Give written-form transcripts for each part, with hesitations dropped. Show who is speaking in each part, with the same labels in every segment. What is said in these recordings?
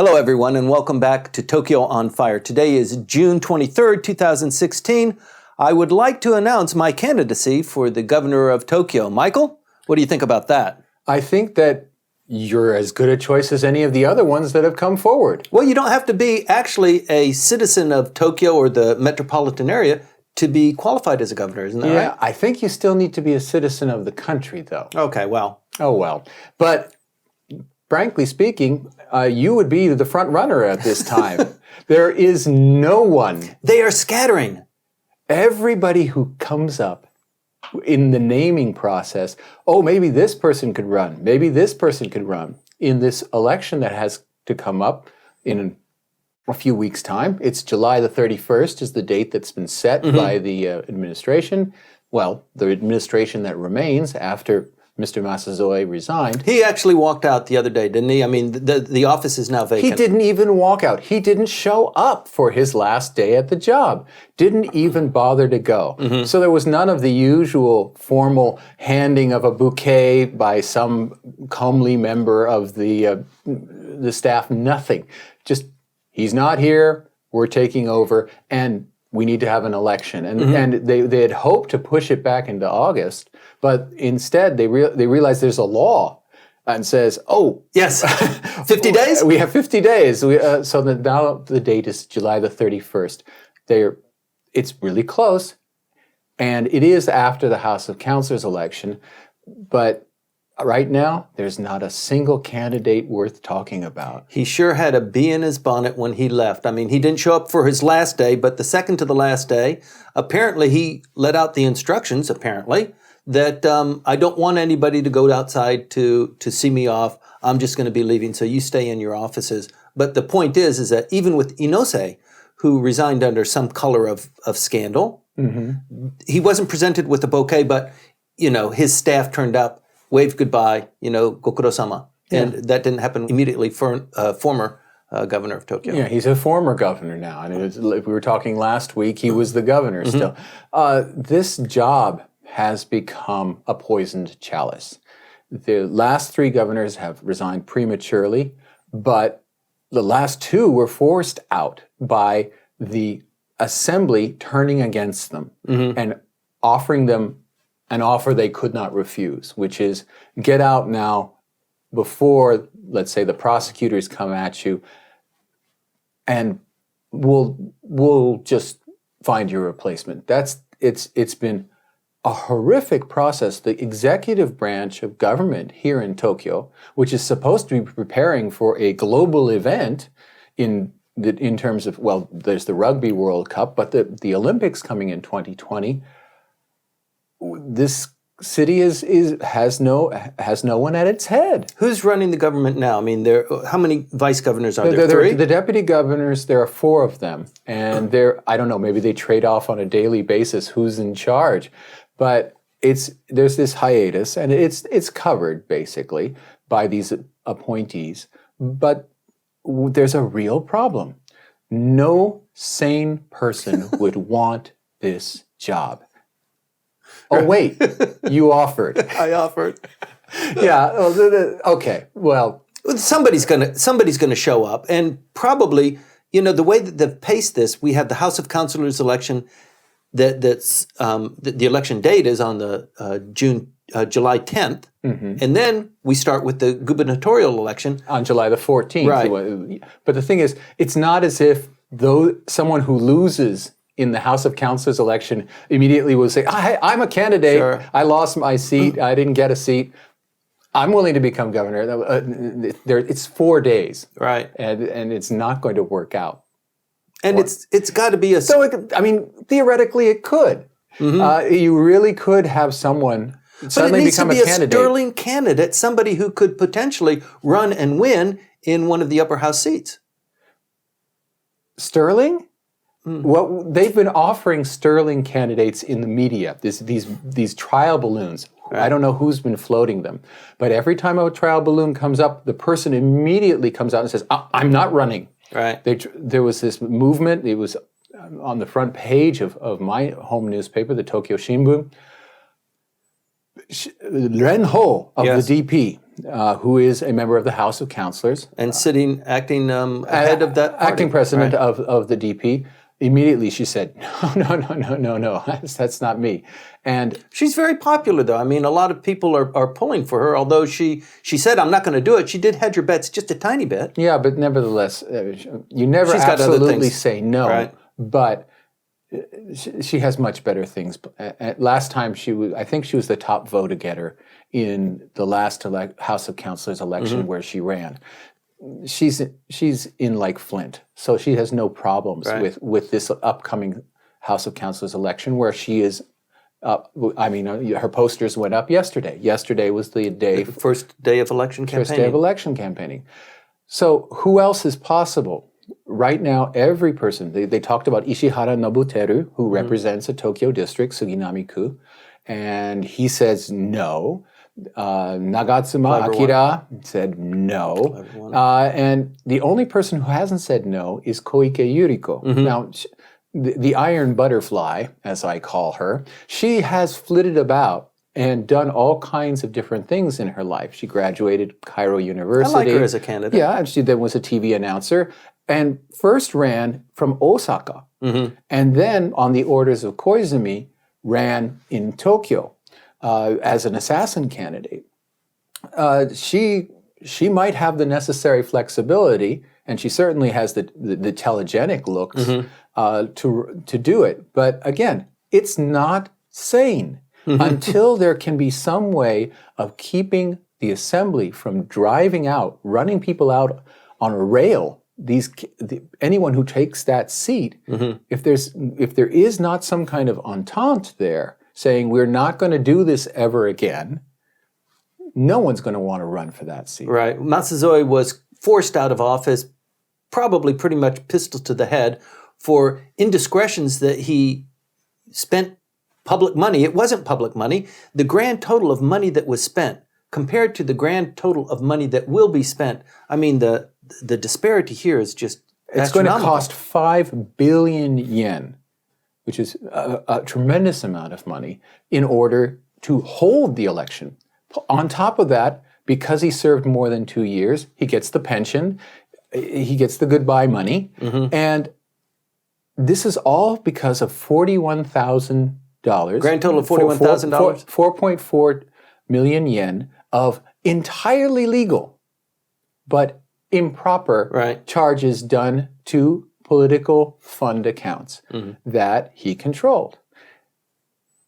Speaker 1: Hello, everyone, and welcome back to Tokyo on Fire. Today is June 23rd, 2016. I would like to announce my candidacy for the governor of Tokyo. Michael, what do you think about that?
Speaker 2: I think that you're as good a choice as any of the other ones that have come forward.
Speaker 1: Well, you don't have to be actually a citizen of Tokyo or the metropolitan area to be qualified as a governor, isn't that right?
Speaker 2: Yeah, I think you still need to be a citizen of the country, though.
Speaker 1: Okay, well.
Speaker 2: Oh, well. But frankly speaking, you would be the front runner at this time. There is no one.
Speaker 1: They are scattering.
Speaker 2: Everybody who comes up in the naming process, oh, maybe this person could run, maybe this person could run, in this election that has to come up in a few weeks' time. It's July the 31st is the date that's been set by the administration. Well, the administration that remains after Mr. Masuzoe resigned.
Speaker 1: He actually walked out the other day, didn't he? I mean, the office is now vacant.
Speaker 2: He didn't even walk out. He didn't show up for his last day at the job. Didn't even bother to go. So there was none of the usual formal handing of a bouquet by some comely member of the staff. Nothing. Just, he's not here, we're taking over, and we need to have an election. And they had hoped to push it back into August, but instead they realized there's a law and says, oh.
Speaker 1: Yes, 50 days?
Speaker 2: We have 50 days. So that now the date is July the 31st. It's really close, and it is after the House of Councilors election, but right now, there's not a single candidate worth talking about.
Speaker 1: He sure had a bee in his bonnet when he left. I mean, he didn't show up for his last day, but the second to the last day, apparently he let out the instructions, that I don't want anybody to go outside to see me off. I'm just going to be leaving, so you stay in your offices. But the point is that even with Inose, who resigned under some color of scandal, he wasn't presented with a bouquet, but, his staff turned up, waved goodbye, gokuro-sama. And that didn't happen immediately for former governor of Tokyo.
Speaker 2: Yeah, he's a former governor now. I mean, we were talking last week, he was the governor still. This job has become a poisoned chalice. The last three governors have resigned prematurely, but the last two were forced out by the assembly turning against them and offering them an offer they could not refuse, which is get out now before, let's say, the prosecutors come at you, and we'll just find your replacement. It's been a horrific process. The executive branch of government here in Tokyo, which is supposed to be preparing for a global event in terms of, well, there's the Rugby World Cup, but the Olympics coming in 2020. This city has no one at its head.
Speaker 1: Who's running the government now? I mean, how many vice governors are there? Three?
Speaker 2: The deputy governors, there are four of them, and I don't know, maybe they trade off on a daily basis who's in charge, but there's this hiatus, and it's covered basically by these appointees, but there's a real problem. No sane person would want this job. Oh, wait, you offered.
Speaker 1: I offered.
Speaker 2: Yeah, okay, well.
Speaker 1: Somebody's gonna show up, and probably, the way that they've paced this, we have the House of Councilors election, the election date is on the July 10th, and then we start with the gubernatorial election.
Speaker 2: On July the 14th.
Speaker 1: Right.
Speaker 2: But the thing is, it's not as if someone who loses in the House of Councilors election immediately will say, I'm a candidate,
Speaker 1: sure.
Speaker 2: I lost my seat, I didn't get a seat, I'm willing to become governor. It's 4 days.
Speaker 1: Right.
Speaker 2: And it's not going to work out.
Speaker 1: And it's got to be a...
Speaker 2: So, theoretically it could. You really could have someone suddenly become a candidate. But it needs to be a
Speaker 1: sterling candidate, somebody who could potentially run and win in one of the upper house seats.
Speaker 2: Sterling? Well, they've been offering sterling candidates in the media, these trial balloons. Right. I don't know who's been floating them, but every time a trial balloon comes up, the person immediately comes out and says, I'm not running.
Speaker 1: Right.
Speaker 2: There was this movement, it was on the front page of my home newspaper, the Tokyo Shimbun. Renho of the DP who is a member of the House of Councilors.
Speaker 1: And acting head of that party.
Speaker 2: Acting president of the DP. Immediately she said, no, that's not me. And
Speaker 1: she's very popular, though. I mean, a lot of people are pulling for her, although she said, I'm not going to do it. She did hedge her bets just a tiny bit.
Speaker 2: Yeah, but nevertheless, you never absolutely say no.
Speaker 1: Right.
Speaker 2: But she has much better things. Last time I think she was the top vote getter in the last House of Councilors election where she ran. She's in like Flint, so she has no problems with this upcoming House of Councilors election where she is. Her posters went up yesterday. Yesterday was the
Speaker 1: first day of election campaigning.
Speaker 2: First day of election campaigning. So who else is possible? Right now, every person, they talked about Ishihara Nobuteru, who represents a Tokyo district, Suginami-ku, and he says no. Nagatsuma Akira said no. And the only person who hasn't said no is Koike Yuriko. Now, the Iron Butterfly, as I call her, she has flitted about and done all kinds of different things in her life. She graduated Cairo University.
Speaker 1: I like her as a candidate.
Speaker 2: Yeah, and she then was a TV announcer and first ran from Osaka. And then, on the orders of Koizumi, ran in Tokyo as an assassin candidate. She might have the necessary flexibility, and she certainly has the telegenic looks to do it. But again, it's not sane until there can be some way of keeping the assembly from driving out, running people out on a rail. Anyone who takes that seat, if there is not some kind of entente there, saying we're not going to do this ever again, no one's going to want to run for that seat.
Speaker 1: Right. Masuzoe was forced out of office, probably pretty much pistol to the head, for indiscretions that he spent public money. It wasn't public money. The grand total of money that was spent compared to the grand total of money that will be spent, I mean, the disparity here is just
Speaker 2: It's going to cost 5 billion yen, which is a tremendous amount of money, in order to hold the election. On top of that, because he served more than 2 years, he gets the pension, he gets the goodbye money, and this is all because of $41,000.
Speaker 1: Grand total of $41,000?
Speaker 2: 4.4 million yen of entirely legal, but improper charges done to political fund accounts that he controlled.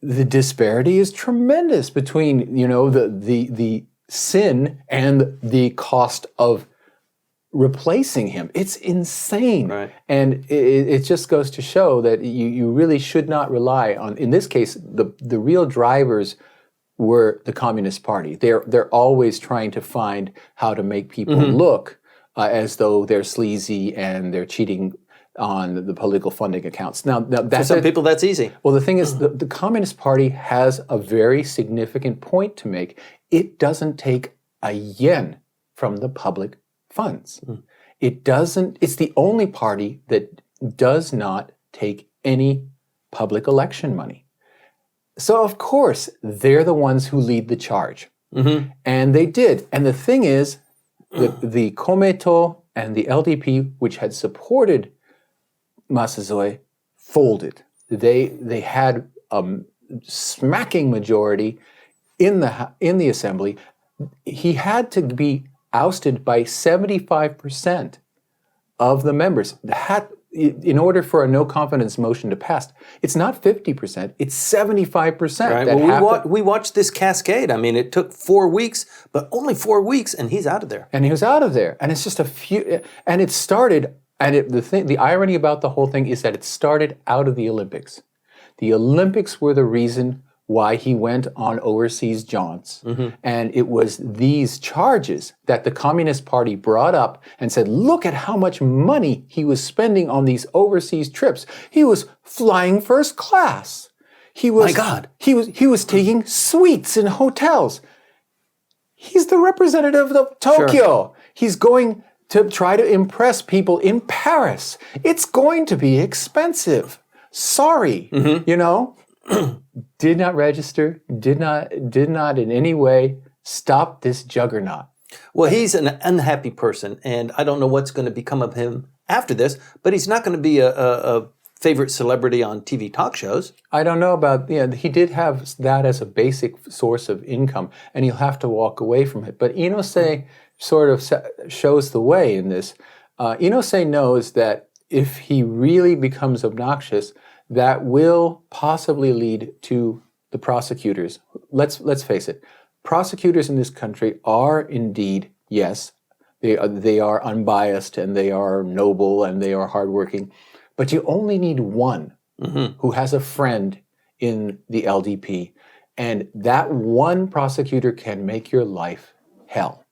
Speaker 2: The disparity is tremendous between, the sin and the cost of replacing him. It's insane.
Speaker 1: Right.
Speaker 2: And it just goes to show that you really should not rely on, in this case, the real drivers were the Communist Party. They're always trying to find how to make people look as though they're sleazy and they're cheating on the political funding accounts. Now
Speaker 1: for some people, that's easy.
Speaker 2: Well, the thing is, the Communist Party has a very significant point to make. It doesn't take a yen from the public funds. It doesn't. It's the only party that does not take any public election money. So, of course, they're the ones who lead the charge. And they did. And the thing is, the Komeito and the LDP, which had supported Masuzoe, folded. They had a smacking majority in the assembly. He had to be ousted by 75% of the members. In order for a no confidence motion to pass, it's not 50%, it's 75%.
Speaker 1: Right. Well, we watched this cascade. I mean, it took 4 weeks, but only 4 weeks, and he's out of there.
Speaker 2: And he was out of there. And it's just a few, and it started, and the irony about the whole thing is that it started out of the Olympics. The Olympics were the reason why he went on overseas jaunts. And it was these charges that the Communist Party brought up and said, look at how much money he was spending on these overseas trips. He was flying first class.
Speaker 1: My God.
Speaker 2: He was taking suites in hotels. He's the representative of Tokyo. Sure. He's going to try to impress people in Paris. It's going to be expensive. Sorry, Did not register, did not in any way Stop this juggernaut.
Speaker 1: Well, he's an unhappy person, and I don't know what's going to become of him after this, but he's not going to be a favorite celebrity on TV talk shows.
Speaker 2: I don't know about, he did have that as a basic source of income, and he'll have to walk away from it. But Inose sort of shows the way in this. Inose knows that if he really becomes obnoxious, that will possibly lead to the prosecutors. Let's face it. Prosecutors in this country are indeed, yes, they are unbiased and they are noble and they are hardworking, but you only need one who has a friend in the LDP, and that one prosecutor can make your life hell.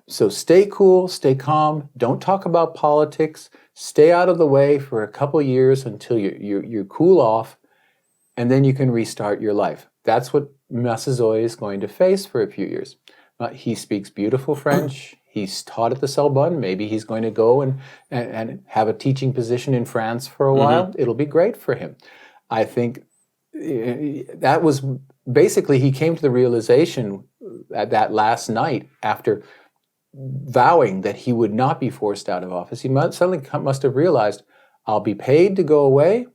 Speaker 2: So stay cool, stay calm, don't talk about politics, stay out of the way for a couple years until you cool off, and then you can restart your life. That's what Masuzoe is going to face for a few years. He speaks beautiful French. He's taught at the Sorbonne. Maybe he's going to go and have a teaching position in France for a while. It'll be great for him. I think that was basically, he came to the realization at that last night after vowing that he would not be forced out of office. He suddenly must have realized, I'll be paid to go away.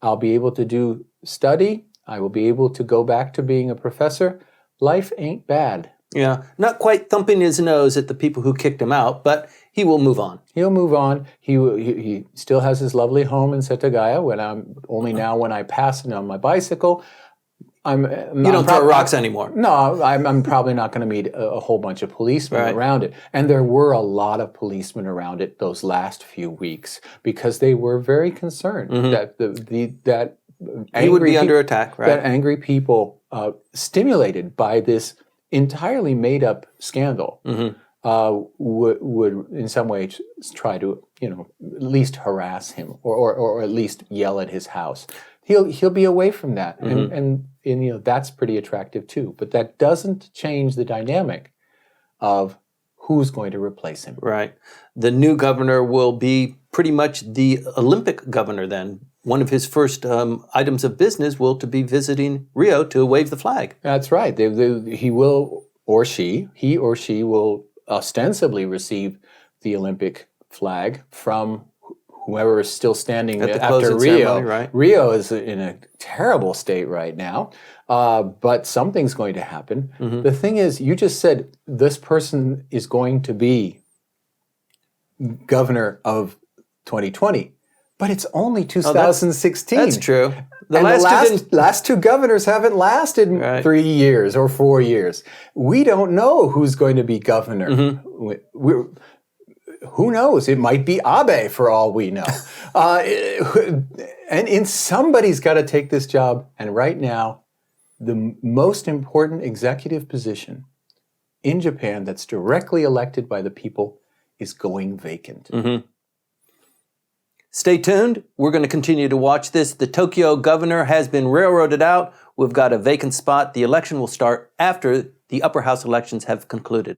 Speaker 2: I'll be able to do study. I will be able to go back to being a professor. Life ain't bad.
Speaker 1: Yeah, not quite thumping his nose at the people who kicked him out, but he will move on.
Speaker 2: He'll move on. He still has his lovely home in Setagaya. When I pass it on my bicycle,
Speaker 1: you don't throw rocks anymore.
Speaker 2: No, I'm probably not going to meet a whole bunch of policemen around it. And there were a lot of policemen around it those last few weeks because they were very concerned that that
Speaker 1: he would be under attack, right?
Speaker 2: That angry people, stimulated by this entirely made-up scandal, would in some way try to, at least harass him or at least yell at his house. He'll be away from that, and that's pretty attractive too. But that doesn't change the dynamic of who's going to replace him.
Speaker 1: Right. The new governor will be pretty much the Olympic governor then. One of his first items of business will be visiting Rio to wave the flag.
Speaker 2: That's right. He or she will ostensibly receive the Olympic flag from whoever is still standing after Rio.
Speaker 1: Ceremony, right?
Speaker 2: Rio is in a terrible state right now, but something's going to happen. The thing is, you just said this person is going to be governor of 2020. But it's only 2016.
Speaker 1: That's true.
Speaker 2: The last two governors haven't lasted 3 years or 4 years. We don't know who's going to be governor. Who knows? It might be Abe for all we know. And somebody's got to take this job. And right now, the most important executive position in Japan that's directly elected by the people is going vacant.
Speaker 1: Stay tuned. We're going to continue to watch this. The Tokyo governor has been railroaded out. We've got a vacant spot. The election will start after the upper house elections have concluded.